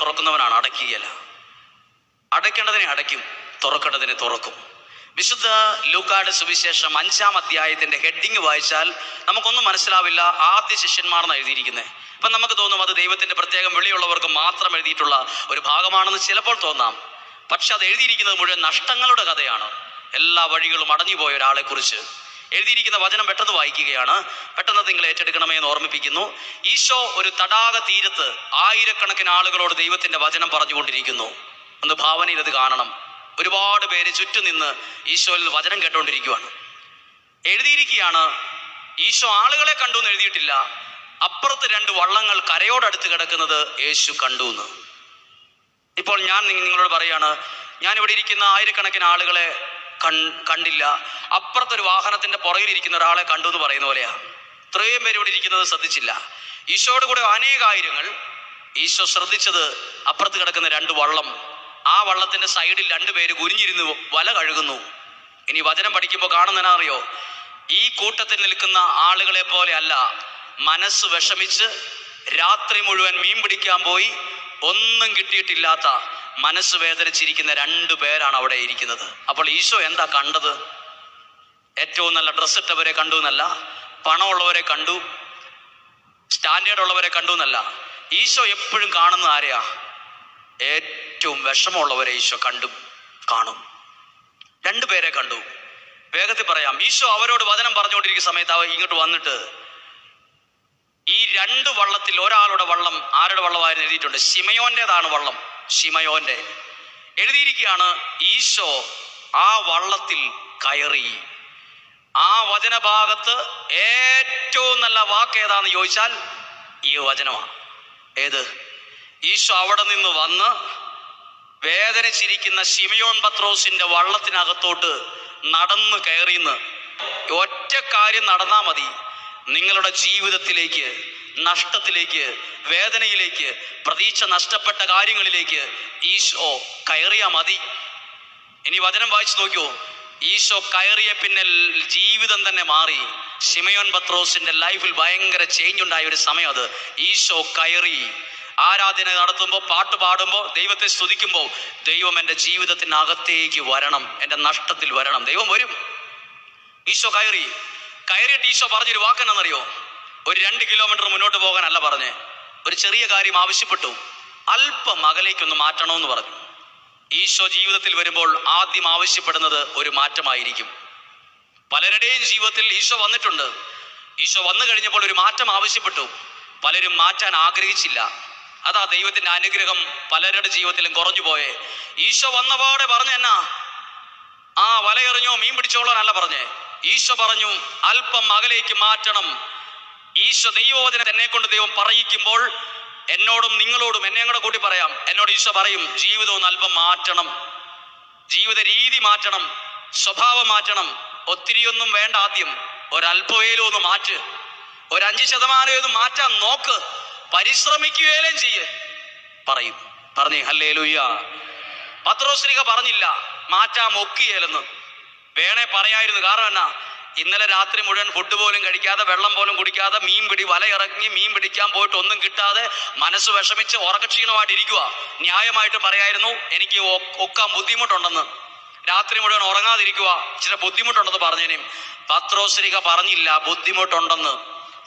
തുറക്കുന്നവനാണ്, അടയ്ക്കുകയല്ല. അടയ്ക്കേണ്ടതിനെ അടയ്ക്കും, തുറക്കേണ്ടതിനെ തുറക്കും. വിശുദ്ധ ലൂക്കായുടെ സുവിശേഷം 5-ാം അധ്യായത്തിന്റെ ഹെഡിങ് വായിച്ചാൽ നമുക്കൊന്നും മനസ്സിലാവില്ല. ആദ്യ ശിഷ്യന്മാർന്ന് എഴുതിയിരിക്കുന്നത്. അപ്പം നമുക്ക് തോന്നും അത് ദൈവത്തിന്റെ പ്രത്യേകം വിളിയുള്ളവർക്ക് മാത്രം എഴുതിയിട്ടുള്ള ഒരു ഭാഗമാണെന്ന് ചിലപ്പോൾ തോന്നാം. പക്ഷെ അത് എഴുതിയിരിക്കുന്നത് മുഴുവൻ നഷ്ടങ്ങളുടെ കഥയാണ്. എല്ലാ വഴികളും അടഞ്ഞുപോയ ഒരാളെ കുറിച്ച് എഴുതിയിരിക്കുന്ന വചനം പെട്ടെന്ന് വായിക്കുകയാണ്. പെട്ടെന്ന് നിങ്ങൾ ഏറ്റെടുക്കണമേ എന്ന് ഓർമ്മിപ്പിക്കുന്നു. ഈശോ ഒരു തടാക തീരത്ത് ആയിരക്കണക്കിന് ആളുകളോട് ദൈവത്തിന്റെ വചനം പറഞ്ഞുകൊണ്ടിരിക്കുന്നു. ഒന്ന് ഭാവനയിൽ അത് കാണണം. ഒരുപാട് പേര് ചുറ്റും നിന്ന് ഈശോയിൽ വചനം കേട്ടുകൊണ്ടിരിക്കുകയാണ്. എഴുതിയിരിക്കുകയാണ്, ഈശോ ആളുകളെ കണ്ടു എന്ന് എഴുതിയിട്ടില്ല. അപ്പുറത്ത് 2 വള്ളങ്ങൾ കരയോടടുത്ത് കിടക്കുന്നത് യേശു കണ്ടു എന്ന്. ഇപ്പോൾ ഞാൻ നിങ്ങളോട് പറയാണ്, ഞാൻ ഇവിടെ ഇരിക്കുന്ന ആയിരക്കണക്കിന് ആളുകളെ കണ്ടില്ല, അപ്പുറത്തൊരു വാഹനത്തിന്റെ പുറകിലിരിക്കുന്ന ഒരാളെ കണ്ടു എന്ന് പറയുന്ന പോലെയാ. ഇത്രയും പേര് ഇവിടെ ഇരിക്കുന്നത് ശ്രദ്ധിച്ചില്ല. ഈശോയുടെ കൂടെ അനേകായിരങ്ങൾ. ഈശോ ശ്രദ്ധിച്ചത് അപ്പുറത്ത് കിടക്കുന്ന 2 വള്ളം. ആ വള്ളത്തിന്റെ സൈഡിൽ 2 പേര് കുനിഞ്ഞിരുന്ന് വല കഴുകുന്നു. ഇനി വചനം പഠിക്കുമ്പോൾ കാണുന്നതിനറിയോ, ഈ കൂട്ടത്തിൽ നിൽക്കുന്ന ആളുകളെ പോലെ അല്ല, മനസ്സ് വിഷമിച്ച് രാത്രി മുഴുവൻ മീൻ പിടിക്കാൻ പോയി ഒന്നും കിട്ടിയിട്ടില്ലാത്ത മനസ്സ് വേദനിച്ചിരിക്കുന്ന 2 പേരാണ് അവിടെ ഇരിക്കുന്നത്. അപ്പോൾ ഈശോ എന്താ കണ്ടത്? ഏറ്റവും നല്ല ഡ്രസ് ഇട്ടവരെ കണ്ടു എന്നല്ല, പണമുള്ളവരെ കണ്ടു, സ്റ്റാൻഡേർഡ് ഉള്ളവരെ കണ്ടു എന്നല്ല. ഈശോ എപ്പോഴും കാണുന്ന ആരെയാ? ഏറ്റവും വിഷമമുള്ളവരെ ഈശോ കാണും. 2 പേരെ കണ്ടു. വേഗത്തിൽ പറയാം. ഈശോ അവരോട് വചനം പറഞ്ഞുകൊണ്ടിരിക്കുന്ന സമയത്ത് ഇങ്ങോട്ട് വന്നിട്ട് ഈ 2 വള്ളത്തിൽ ഒരാളുടെ വള്ളം, ആരുടെ വള്ളമായിരുന്നു എഴുതിയിട്ടുണ്ട്? ശിമയോന്റേതാണ് വള്ളം. ശിമയോന്റെ എഴുതിയിരിക്കുകയാണ്. ഈശോ ആ വള്ളത്തിൽ കയറി. ആ വചനഭാഗത്ത് ഏറ്റവും നല്ല വാക്ക് ഏതാന്ന് ചോദിച്ചാൽ ഈ വചനമാണ്. ഏത്? ഈശോ അവിടെ നിന്ന് വന്ന് വേദനിച്ചിരിക്കുന്ന ശിമയോൻ പത്രോസിന്റെ വള്ളത്തിനകത്തോട്ട് നടന്നു കയറിയെന്ന്. ഒറ്റ കാര്യം നടന്നാൽ മതി, നിങ്ങളുടെ ജീവിതത്തിലേക്ക്, നഷ്ടത്തിലേക്ക്, വേദനയിലേക്ക്, പ്രതീക്ഷ നഷ്ടപ്പെട്ട കാര്യങ്ങളിലേക്ക് ഈശോ കയറിയാ മതി. ഇനി വചനം വായിച്ചു നോക്കിയോ. ഈശോ കയറിയ പിന്നെ ജീവിതം തന്നെ മാറി. ശിമയോൻ പത്രോസിന്റെ ലൈഫിൽ ഭയങ്കര ചേഞ്ച് ഉണ്ടായ ഒരു സമയം അത്. ഈശോ കയറി. ആരാധന നടത്തുമ്പോൾ, പാട്ട് പാടുമ്പോൾ, ദൈവത്തെ സ്തുതിക്കുമ്പോൾ, ദൈവം എൻ്റെ ജീവിതത്തിനകത്തേക്ക് വരണം, എൻ്റെ നഷ്ടത്തിൽ വരണം. ദൈവം വരും. ഈശോ കയറിയിട്ട് ഈശോ പറഞ്ഞൊരു വാക്കെന്നറിയോ? ഒരു 2 കിലോമീറ്റർ മുന്നോട്ട് പോകാനല്ല പറഞ്ഞേ, ഒരു ചെറിയ കാര്യം ആവശ്യപ്പെട്ടു. അല്പം അകലേക്കൊന്ന് മാറ്റണമെന്ന് പറഞ്ഞു. ഈശോ ജീവിതത്തിൽ വരുമ്പോൾ ആദ്യം ആവശ്യപ്പെടുന്നത് ഒരു മാറ്റമായിരിക്കും. പലരുടെയും ജീവിതത്തിൽ ഈശോ വന്നിട്ടുണ്ട്. ഈശോ വന്നു കഴിഞ്ഞപ്പോൾ ഒരു മാറ്റം ആവശ്യപ്പെട്ടു. പലരും മാറ്റാൻ ആഗ്രഹിച്ചില്ല. അതാ ദൈവത്തിന്റെ അനുഗ്രഹം പലരുടെ ജീവിതത്തിലും കുറഞ്ഞു പോയേ. ഈശോ വന്നപാടെ പറഞ്ഞു എന്നാ? വലയെറിഞ്ഞോ മീൻ പിടിച്ചോളാനല്ല പറഞ്ഞേ. ഈശോ പറഞ്ഞു അല്പം അകലേക്ക് മാറ്റണം. ഈശോ ദൈവവചനം എന്നെ കൊണ്ട് ദൈവം പറയിക്കുമ്പോൾ എന്നോടും നിങ്ങളോടും, എന്നെ കൂടെ കൂട്ടി പറയാം, എന്നോട് ഈശോ പറയും ജീവിതം ഒന്ന് അല്പം മാറ്റണം, ജീവിത രീതി മാറ്റണം, സ്വഭാവം മാറ്റണം. ഒത്തിരിയൊന്നും വേണ്ട, ആദ്യം ഒരല്പവേലും ഒന്ന് മാറ്റ്, ഒരു 5% മാറ്റാൻ നോക്ക്, പരിശ്രമിക്കുകയും ചെയ്യ് പറയും. പറഞ്ഞേ ഹല്ലേലൂയ. പത്രോസ്ലീഹ പറഞ്ഞില്ല മാറ്റാൻ ഒക്കുകയില്ലെന്ന്. വേണേ പറയായിരുന്നു. കാരണം എന്നാ? ഇന്നലെ രാത്രി മുഴുവൻ ഫുഡ് പോലും കഴിക്കാതെ, വെള്ളം പോലും കുടിക്കാതെ, വല ഇറങ്ങി മീൻ പിടിക്കാൻ പോയിട്ട് ഒന്നും കിട്ടാതെ മനസ്സ് വിഷമിച്ച് ഉറക്കക്ഷീണമായിട്ട് ഇരിക്കുക. ന്യായമായിട്ട് പറയായിരുന്നു എനിക്ക് ഒക്കാൻ ബുദ്ധിമുട്ടുണ്ടെന്ന്. രാത്രി മുഴുവൻ ഉറങ്ങാതിരിക്കുക, ഇച്ചിരി ബുദ്ധിമുട്ടുണ്ടെന്ന് പറഞ്ഞേനും. പത്രോസ്ലീഹ പറഞ്ഞില്ല ബുദ്ധിമുട്ടുണ്ടെന്ന്.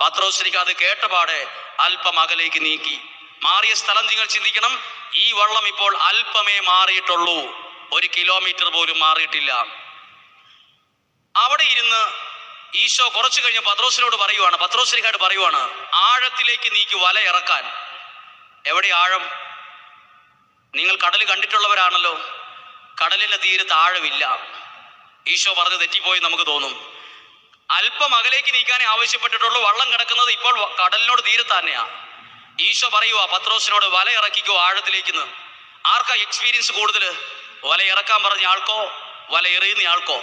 പത്രോസ്ലീഹ അത് കേട്ടപാടെ അല്പം അകലേക്ക് നീക്കി. മാറിയ സ്ഥലം നിങ്ങൾ ചിന്തിക്കണം. ഈ വള്ളം ഇപ്പോൾ അല്പമേ മാറിയിട്ടുള്ളൂ, 1 കിലോമീറ്റർ പോലും മാറിയിട്ടില്ല. അവിടെ ഇരുന്ന് ഈശോ കുറച്ചു കഴിഞ്ഞ് പത്രോസിനോട് പറയുവാണ്, പത്രോസ്ലീഹയോട് പറയുവാണ്, ആഴത്തിലേക്ക് നീക്കി വല ഇറക്കാൻ. എവിടെ ആഴം? നിങ്ങൾ കടൽ കണ്ടിട്ടുള്ളവരാണല്ലോ. കടലിന്റെ തീരത്ത് ആഴമില്ല. ഈശോ പറഞ്ഞ് തെറ്റിപ്പോയി നമുക്ക് തോന്നും. അല്പം അകലേക്ക് നീക്കാനേ ആവശ്യപ്പെട്ടിട്ടുള്ളൂ. വള്ളം കിടക്കുന്നത് ഇപ്പോൾ കടലിനോട് തീരത്ത് തന്നെയാ. ഈശോ പറയുക പത്രോസിനോട് വല ഇറക്കിക്കോ ആഴത്തിലേക്കെന്ന്. ആർക്കാ എക്സ്പീരിയൻസ് കൂടുതൽ? വല ഇറക്കാൻ പറഞ്ഞ ആൾക്കോ വല എറിയുന്ന ആൾക്കോ?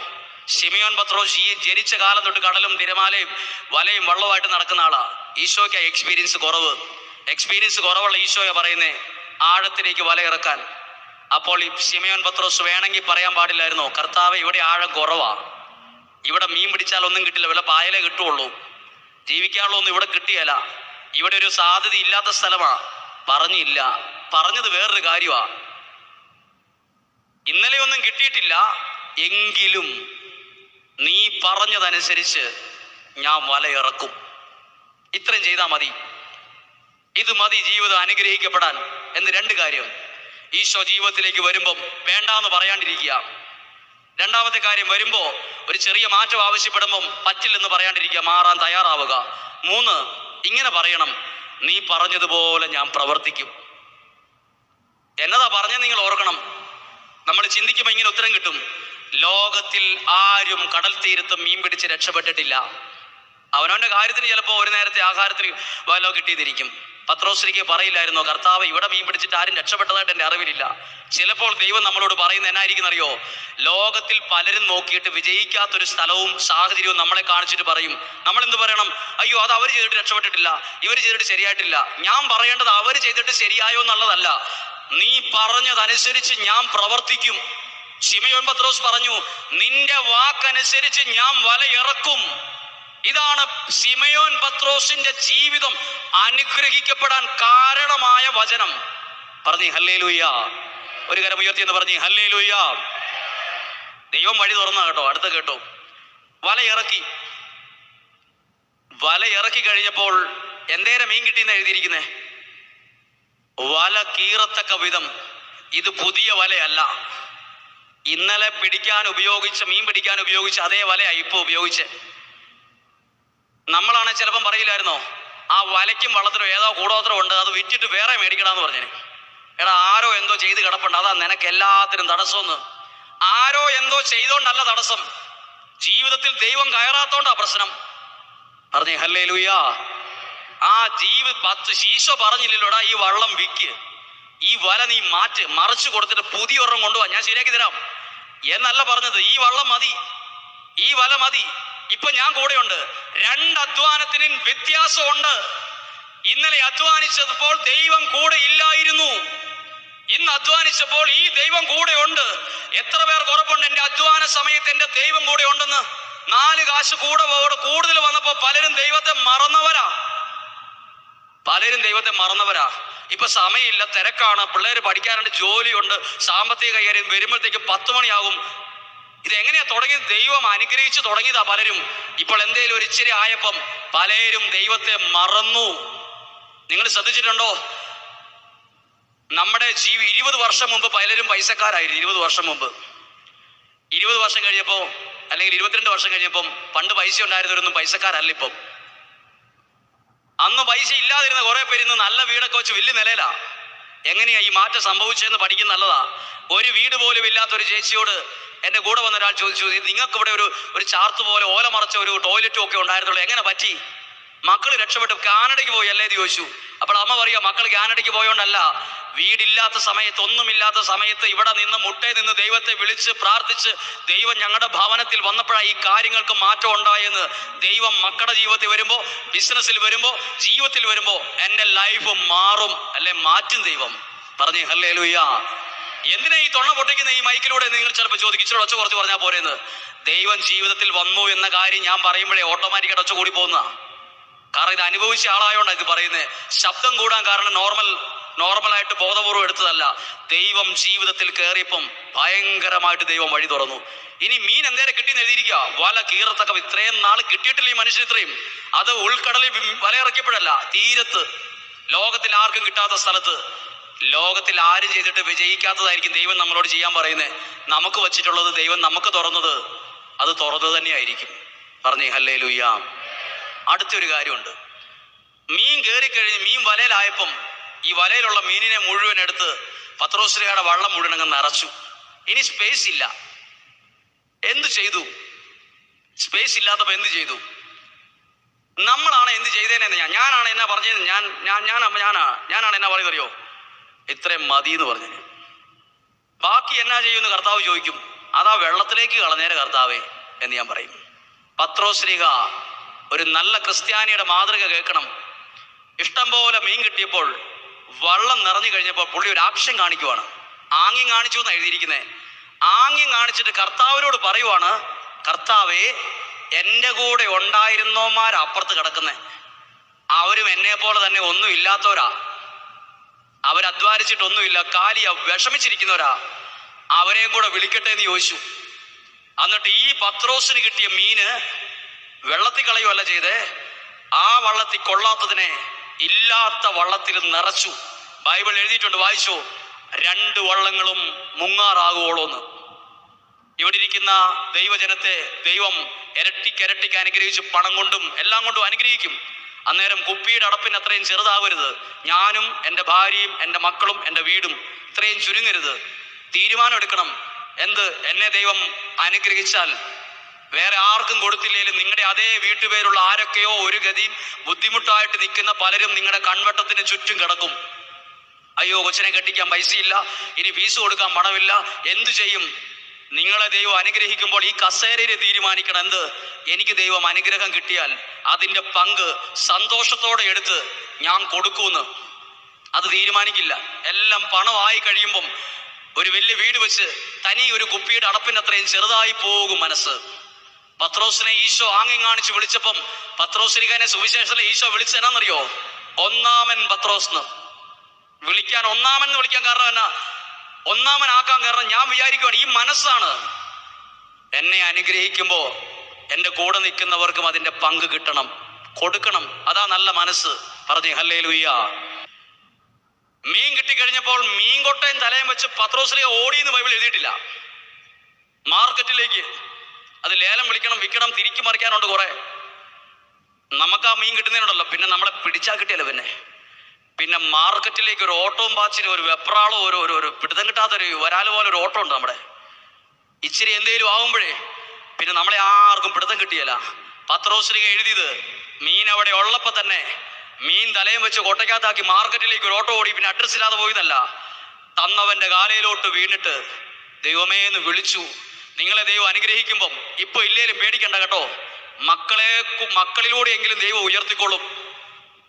ശിമയോൻ പത്രോസ് ഈ ജനിച്ച കാലം തൊട്ട് കടലും തിരമാലയും വലയും വള്ളവുമായിട്ട് നടക്കുന്ന ആളാ. ഈശോയ്ക്ക് എക്സ്പീരിയൻസ് കുറവ്. എക്സ്പീരിയൻസ് കുറവുള്ള ഈശോയെ പറയുന്നേ ആഴത്തിലേക്ക് വല ഇറക്കാൻ. അപ്പോൾ ഈ ശിമയോൻ പത്രോസ് വേണമെങ്കിൽ പറയാൻ പാടില്ലായിരുന്നോ, കർത്താവേ ഇവിടെ ആഴം കുറവാ, ഇവിടെ മീൻ പിടിച്ചാൽ ഒന്നും കിട്ടില്ല, വല്ല പായലേ കിട്ടുള്ളൂ, ജീവിക്കാനുള്ള ഒന്നും ഇവിടെ കിട്ടിയല്ല, ഇവിടെ ഒരു സാധ്യത ഇല്ലാത്ത സ്ഥലമാണ്, പറഞ്ഞില്ല. പറഞ്ഞത് വേറൊരു കാര്യമാ. ഇന്നലെയൊന്നും കിട്ടിയിട്ടില്ല, എങ്കിലും നീ പറഞ്ഞതനുസരിച്ച് ഞാൻ വല ഇറക്കും. ഇത്രയും ചെയ്താൽ മതി. ഇത് മതി ജീവിതം അനുഗ്രഹിക്കപ്പെടാൻ എന്ന്. രണ്ട് കാര്യം. ഈശോ ജീവിതത്തിലേക്ക് വരുമ്പം വേണ്ടാന്ന് പറയാണ്ടിരിക്കുക. രണ്ടാമത്തെ കാര്യം, വരുമ്പോ ഒരു ചെറിയ മാറ്റം ആവശ്യപ്പെടുമ്പം പറ്റില്ലെന്ന് പറയാണ്ടിരിക്കുക, മാറാൻ തയ്യാറാവുക. 3, ഇങ്ങനെ പറയണം, നീ പറഞ്ഞതുപോലെ ഞാൻ പ്രവർത്തിക്കും. എന്നതാ പറഞ്ഞത് നിങ്ങൾ ഓർക്കണം. നമ്മൾ ചിന്തിക്കുമ്പോൾ ഇങ്ങനെ ഉത്തരം കിട്ടും. ലോകത്തിൽ ആരും കടൽ തീരത്ത് മീൻ പിടിച്ച് രക്ഷപ്പെട്ടിട്ടില്ല. അവനവന്റെ കാര്യത്തിന് ചിലപ്പോൾ ഒരു നേരത്തെ ആഹാരത്തിന് വല്ലോ കിട്ടിയതിരിക്കും. പത്രോസ്ലിക്ക് പറയില്ലായിരുന്നോ, കർത്താവ് ഇവിടെ മീൻ പിടിച്ചിട്ട് ആരും രക്ഷപ്പെട്ടതായിട്ട് എൻ്റെ അറിവിലില്ല. ചിലപ്പോൾ ദൈവം നമ്മളോട് പറയുന്നത് എന്നായിരിക്കും അറിയോ? ലോകത്തിൽ പലരും നോക്കിയിട്ട് വിജയിക്കാത്തൊരു സ്ഥലവും സാഹചര്യവും നമ്മളെ കാണിച്ചിട്ട് പറയും. നമ്മൾ എന്ത് പറയണം? അയ്യോ, അത് അവർ ചെയ്തിട്ട് രക്ഷപ്പെട്ടിട്ടില്ല, ഇവർ ചെയ്തിട്ട് ശരിയായിട്ടില്ല. ഞാൻ പറയേണ്ടത് അവർ ചെയ്തിട്ട് ശരിയായോ എന്നുള്ളതല്ല, നീ പറഞ്ഞതനുസരിച്ച് ഞാൻ പ്രവർത്തിക്കും. ശിമയോൻ പത്രോസ് പറഞ്ഞു, നിന്റെ വാക്കനുസരിച്ച് ഞാൻ വല ഇറക്കും. ഇതാണ് ശിമയോൻ പത്രോസിന്റെ ജീവിതം അനുഗ്രഹിക്കപ്പെടാൻ കാരണമായ വചനം. പറഞ്ഞേ ഹല്ലേലൂയ. ഒരു കരം ഉയർത്തി എന്ന് പറഞ്ഞേ ഹല്ലേലൂയ. ദൈവം വഴി തുറന്ന കേട്ടോ. അടുത്ത കേട്ടോ, വല ഇറക്കി കഴിഞ്ഞപ്പോൾ എന്തേരം മീൻ കിട്ടിയെന്ന് എഴുതിയിരിക്കുന്നേ? വല കീറത്തക്ക വിധം. ഇത് പുതിയ വലയല്ല, ഇന്നലെ മീൻ പിടിക്കാൻ ഉപയോഗിച്ച അതേ വലയായി ഇപ്പൊ ഉപയോഗിച്ച്. നമ്മളാണെങ്കിൽ ചിലപ്പം പറയില്ലായിരുന്നോ, ആ വലയ്ക്കും വള്ളത്തിനും ഏതോ കൂടോത്രം ഉണ്ട്, അത് വിറ്റിട്ട് വേറെ മേടിക്കണമെന്ന് പറഞ്ഞേ. എടാ, ആരോ എന്തോ ചെയ്ത് കിടപ്പുണ്ട്, അതാ നിനക്ക് എല്ലാത്തിനും തടസ്സമെന്ന്. ആരോ എന്തോ ചെയ്തോണ്ടല്ല തടസ്സം, ജീവിതത്തിൽ ദൈവം കയറാത്തോണ്ടാ പ്രശ്നം. പറഞ്ഞേ ഹല്ലേലൂയ. ആ ഈശോ പറഞ്ഞില്ലല്ലോടാ, ഈ വള്ളം വിക്ക്, ഈ വല നീ മറിച്ചു കൊടുത്തിട്ട് പുതിയ ഒരെണ്ണം കൊണ്ടുപോവാ, ഞാൻ ശരിയാക്കി തരാം എന്നല്ല പറഞ്ഞത്. ഈ വള്ളം മതി, ഈ വല മതി, ഇപ്പൊ ഞാൻ കൂടെയുണ്ട്. 2 അധ്വാനത്തിനും വ്യത്യാസമുണ്ട്. ഇന്നലെ അധ്വാനിച്ചപ്പോൾ ദൈവം കൂടെ ഇല്ലായിരുന്നു, ഇന്ന് അധ്വാനിച്ചപ്പോൾ ഈ ദൈവം കൂടെ ഉണ്ട്. എത്ര പേർക്ക് ഉറപ്പുണ്ട് എന്റെ അധ്വാന സമയത്ത് എന്റെ ദൈവം കൂടെ ഉണ്ടെന്ന്? 4 കാശ് കൂടുതൽ വന്നപ്പോ പലരും ദൈവത്തെ മറന്നവരാ. ഇപ്പൊ സമയമില്ല, തിരക്കാണ്, പിള്ളേര് പഠിക്കാനുണ്ട്, ജോലിയുണ്ട്, സാമ്പത്തിക കൈകാര്യം വരുമ്പോഴത്തേക്ക് 10 മണിയാകും. ഇതെങ്ങനെയാ തുടങ്ങിയത്? ദൈവം അനുഗ്രഹിച്ച് തുടങ്ങിയതാ പലരും. ഇപ്പോൾ എന്തേലും ഒരു ഇച്ചിരി ആയപ്പം പലരും ദൈവത്തെ മറന്നു. നിങ്ങൾ ശ്രദ്ധിച്ചിട്ടുണ്ടോ? നമ്മുടെ 20 വർഷം മുമ്പ് പലരും പൈസക്കാരായിരുന്നു. 20 വർഷം മുമ്പ്, 20 വർഷം കഴിഞ്ഞപ്പോ, അല്ലെങ്കിൽ 22 വർഷം കഴിഞ്ഞപ്പം പണ്ട് പൈസ ഉണ്ടായിരുന്നവരൊന്നും പൈസക്കാരല്ല ഇപ്പം. അന്ന് പൈസ ഇല്ലാതിരുന്ന കുറെ പേര് ഇന്ന് നല്ല വീടൊക്കെ വെച്ച് വലിയ നിലയിലാ. എങ്ങനെയാ ഈ മാറ്റം സംഭവിച്ചതെന്ന് പഠിക്കുന്ന നല്ലതാ. ഒരു വീട് പോലും ഇല്ലാത്തൊരു ചേച്ചിയോട് എന്റെ കൂടെ വന്ന ഒരാൾ ചോദിച്ചു, നിങ്ങൾക്ക് ഇവിടെ ഒരു ചാർത്ത് പോലെ ഓല മറച്ച ഒരു ടോയ്ലറ്റും ഒക്കെ ഉണ്ടായിരുന്നുള്ളൂ, എങ്ങനെ പറ്റി? മക്കള് രക്ഷപ്പെട്ടു കാനഡയ്ക്ക് പോയി അല്ലേ എന്ന് ചോദിച്ചു. അപ്പോൾ അമ്മ പറയാ, മക്കൾ കാനഡയ്ക്ക് പോയോണ്ടല്ല, വീടില്ലാത്ത സമയത്ത്, ഒന്നുമില്ലാത്ത സമയത്ത് ഇവിടെ നിന്ന് മുട്ടയിൽ നിന്ന് ദൈവത്തെ വിളിച്ച് പ്രാർത്ഥിച്ച് ദൈവം ഞങ്ങളുടെ ഭവനത്തിൽ വന്നപ്പോഴാണ് ഈ കാര്യങ്ങൾക്ക് മാറ്റം ഉണ്ടായെന്ന്. ദൈവം മക്കളുടെ ജീവിതത്തിൽ വരുമ്പോ, ബിസിനസ്സിൽ വരുമ്പോ, ജീവിതത്തിൽ വരുമ്പോ എന്റെ ലൈഫ് മാറും, അല്ലെ മാറ്റും ദൈവം. പറഞ്ഞേ ഹല്ലേലൂയ. എന്തിനാ ഈ തൊണ്ണ പൊട്ടിക്കുന്ന ഈ മൈക്കിലൂടെ നിങ്ങൾ ചിലപ്പോൾ ചോദിക്കും, ഇച്ചിരി ഒച്ച കുറച്ച് പറഞ്ഞാൽ പോരെന്ന്. ദൈവം ജീവിതത്തിൽ വന്നു എന്ന കാര്യം ഞാൻ പറയുമ്പോഴേ ഓട്ടോമാറ്റിക്കായിട്ട് ഒച്ച കൂടി പോകുന്ന. കാരണം ഇത് അനുഭവിച്ച ആളായോണ്ടാണ് ഇത് പറയുന്നത്. ശബ്ദം കൂടാൻ കാരണം നോർമലായിട്ട് ബോധപൂർവ്വം എടുത്തതല്ല. ദൈവം ജീവിതത്തിൽ കയറിയപ്പം ഭയങ്കരമായിട്ട് ദൈവം വഴി തുറന്നു. ഇനി മീൻ എന്തേരം കിട്ടിയെന്ന് എഴുതിയിരിക്കുക, വല കീറത്തക്ക. ഇത്രയും നാൾ കിട്ടിയിട്ടില്ല ഈ മനുഷ്യൻ ഇത്രയും. അത് ഉൾക്കടലിൽ വല ഇറക്കിയപ്പോഴല്ല, തീരത്ത്, ലോകത്തിൽ ആർക്കും കിട്ടാത്ത സ്ഥലത്ത്, ലോകത്തിൽ ആരും ചെയ്തിട്ട് വിജയിക്കാത്തതായിരിക്കും ദൈവം നമ്മളോട് ചെയ്യാൻ പറയുന്നത്. നമുക്ക് വച്ചിട്ടുള്ളത് ദൈവം നമുക്ക് തുറന്നത്, അത് തുറന്നത് തന്നെയായിരിക്കും. പറഞ്ഞേ ഹല്ലേലൂയ. അടുത്തൊരു കാര്യമുണ്ട്. മീൻ കയറിക്കഴിഞ്ഞ് മീൻ വലയിലായപ്പം ഈ വലയിലുള്ള മീനിനെ മുഴുവൻ എടുത്ത് പത്രോസ്ലിഹയുടെ വള്ളം മുഴുവൻ അങ്ങ് നിറച്ചു. ഇനി സ്പേസ് ഇല്ല. എന്ത് ചെയ്തു? സ്പേസ് ഇല്ലാത്തപ്പോ എന്ത് ചെയ്തു? നമ്മളാണ് എന്ത് ചെയ്തേനെന്ന് ഞാനാണ് എന്നാ പറഞ്ഞത്, ഞാനാണ് എന്നാ പറയുന്നറിയോ, ഇത്രയും മതി എന്ന് പറഞ്ഞു. ബാക്കി എന്നാ ചെയ്യുമെന്ന് കർത്താവ് ചോദിക്കും. അതാ വെള്ളത്തിലേക്ക് കളഞ്ഞേരെ കർത്താവേ എന്ന് ഞാൻ പറയും. പത്രോസ്ലിഹ ഒരു നല്ല ക്രിസ്ത്യാനിയുടെ മാതൃക കേൾക്കണം. ഇഷ്ടം പോലെ മീൻ കിട്ടിയപ്പോൾ, വള്ളം നിറഞ്ഞു കഴിഞ്ഞപ്പോൾ പുള്ളി ഒരു ആക്ഷൻ കാണിക്കുവാണ്. ആംഗ്യം കാണിച്ചു എന്നാണ് എഴുതിയിരിക്കുന്നത്. ആംഗ്യം കാണിച്ചിട്ട് കർത്താവിനോട് പറയുവാണ്, കർത്താവേ, എൻ്റെ കൂടെ ഉണ്ടായിരുന്നോമാർ അപ്പുറത്ത് കിടക്കുന്നേ, അവരും എന്നെ പോലെ തന്നെ ഒന്നും ഇല്ലാത്തവരാ. അവരധ്വാനിച്ചിട്ടൊന്നുമില്ല, കാലിയ വിഷമിച്ചിരിക്കുന്നവരാ. അവരെയും കൂടെ വിളിക്കട്ടെ എന്ന് ചോദിച്ചു. എന്നിട്ട് ഈ പത്രോസിന് കിട്ടിയ മീന് വെള്ളത്തിൽ കളയുമല്ല ചെയ്തേ, ആ വള്ളത്തിൽ കൊള്ളാത്തതിനെ ഇല്ലാത്ത വള്ളത്തിൽ നിറച്ചു. ബൈബിൾ എഴുതിയിട്ടുണ്ട്, വായിച്ചോ. 2 വള്ളങ്ങളും മുങ്ങാറാകുവോളോന്ന്. ഇവിടെ ഇരിക്കുന്ന ദൈവജനത്തെ ദൈവം ഇരട്ടിക്ക് അനുഗ്രഹിച്ച് പണം കൊണ്ടും എല്ലാം കൊണ്ടും അനുഗ്രഹിക്കും. അന്നേരം കുപ്പിയുടെ അടപ്പിന് അത്രയും ചെറുതാവരുത്. ഞാനും എൻ്റെ ഭാര്യയും എൻ്റെ മക്കളും എൻ്റെ വീടും ഇത്രയും ചുരുങ്ങരുത്. തീരുമാനം എടുക്കണം. എന്ത്? എന്നെ ദൈവം അനുഗ്രഹിച്ചാൽ വേറെ ആർക്കും കൊടുത്തില്ലേലും നിങ്ങളുടെ അതേ വീട്ടുപേരുള്ള ആരൊക്കെയോ ഒരു ഗതിയും ബുദ്ധിമുട്ടായിട്ട് നിൽക്കുന്ന പലരും നിങ്ങളുടെ കൺവട്ടത്തിന് ചുറ്റും കിടക്കും. അയ്യോ, കൊച്ചിനെ കെട്ടിക്കാൻ പൈസയില്ല, ഇനി ഫീസ് കൊടുക്കാൻ പണമില്ല, എന്തു ചെയ്യും? നിങ്ങളെ ദൈവം അനുഗ്രഹിക്കുമ്പോൾ ഈ കസേരയിൽ തീരുമാനിക്കണം. എന്ത്? എനിക്ക് ദൈവം അനുഗ്രഹം കിട്ടിയാൽ അതിൻ്റെ പങ്ക് സന്തോഷത്തോടെ എടുത്ത് ഞാൻ കൊടുക്കൂന്ന്. അത് തീരുമാനിക്കില്ല. എല്ലാം പണമായി കഴിയുമ്പം ഒരു വലിയ വീട് വെച്ച് തനി ഒരു കുപ്പിയുടെ അടപ്പിന് അത്രയും ചെറുതായി പോകും മനസ്സ്. പത്രോസിനെ ഈശോ ആംഗ്യം കാണിച്ച് വിളിച്ചപ്പം പത്രോസിനെ സുവിശേഷത്തിലെ ഈശോ വിളിച്ചെന്നാന്നറിയോ? ഒന്നാമൻ പത്രോസ് വിളിക്കാൻ. ഒന്നാമൻ എന്ന് വിളിക്കാൻ കാരണം എന്നാ? ഒന്നാമനാക്കാൻ കാരണം ഞാൻ വിചാരിക്കുവാണ് ഈ മനസ്സാണ്. എന്നെ അനുഗ്രഹിക്കുമ്പോ എൻ്റെ കൂടെ നിൽക്കുന്നവർക്കും അതിന്റെ പങ്ക് കിട്ടണം, കൊടുക്കണം. അതാ നല്ല മനസ്സ്. പറഞ്ഞേ ഹല്ലേലൂയ. മീൻ കിട്ടിക്കഴിഞ്ഞപ്പോൾ മീൻ കൊട്ടയും തലയും വെച്ച് പത്രോസിലേക്ക് ഓടിയെന്ന് ബൈബിൾ എഴുതിയിട്ടില്ല. മാർക്കറ്റിലേക്ക് അത് ലേലം വിളിക്കണം, വിൽക്കണം, തിരിച്ചു മറിക്കാനുണ്ട് കുറെ. നമുക്ക് ആ മീൻ കിട്ടുന്നതിനുണ്ടല്ലോ, പിന്നെ നമ്മളെ പിടിച്ചാൽ കിട്ടിയല്ലോ. പിന്നെ മാർക്കറ്റിലേക്ക് ഒരു ഓട്ടവും പാച്ചിലും ഒരു വെപ്രാളോ ഒരു പിടുത്തം കിട്ടാത്തൊരു വരാല് പോലെ ഒരു ഓട്ടം ഉണ്ട് നമ്മുടെ. ഇച്ചിരി എന്തേലും ആവുമ്പോഴേ പിന്നെ നമ്മളെ ആർക്കും പിടുത്തം കിട്ടിയല്ല. പത്രോസിലേക്ക് എഴുതിയത് മീൻ അവിടെ ഉള്ളപ്പോ തന്നെ മീൻ തലയും വെച്ച് കൊട്ടയ്ക്കകത്താക്കി മാർക്കറ്റിലേക്ക് ഒരു ഓട്ടോ ഓടി. പിന്നെ അഡ്രസ് ഇല്ലാതെ പോയതല്ല, തന്നവന്റെ കാലയിലോട്ട് വീണിട്ട് ദൈവമേ എന്ന് വിളിച്ചു. നിങ്ങളെ ദൈവം അനുഗ്രഹിക്കുമ്പം ഇപ്പൊ ഇല്ലേലും പേടിക്കണ്ട കേട്ടോ. മക്കളിലൂടെയെങ്കിലും ദൈവം ഉയർത്തിക്കൊള്ളും.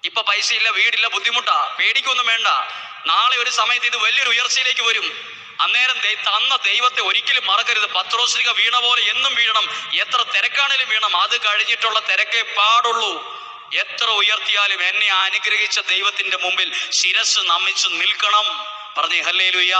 ഇപ്പൊ പൈസ ഇല്ല, വീടില്ല, ബുദ്ധിമുട്ടാ, പേടിക്കൊന്നും വേണ്ട. നാളെ ഒരു സമയത്ത് ഇത് വലിയൊരു ഉയർച്ചയിലേക്ക് വരും. അന്നേരം തന്ന ദൈവത്തെ ഒരിക്കലും മറക്കരുത്. പത്രോസ്ലിഹ വീണ പോലെ എന്നും വീഴണം. എത്ര തിരക്കാണേലും വീണം. അത് കഴിഞ്ഞിട്ടുള്ള തിരക്കേ പാടുള്ളൂ. എത്ര ഉയർത്തിയാലും എന്നെ അനുഗ്രഹിച്ച ദൈവത്തിന്റെ മുമ്പിൽ ശിരസ് നമിച്ചു നിൽക്കണം. പറഞ്ഞേ ഹല്ലേലൂയ.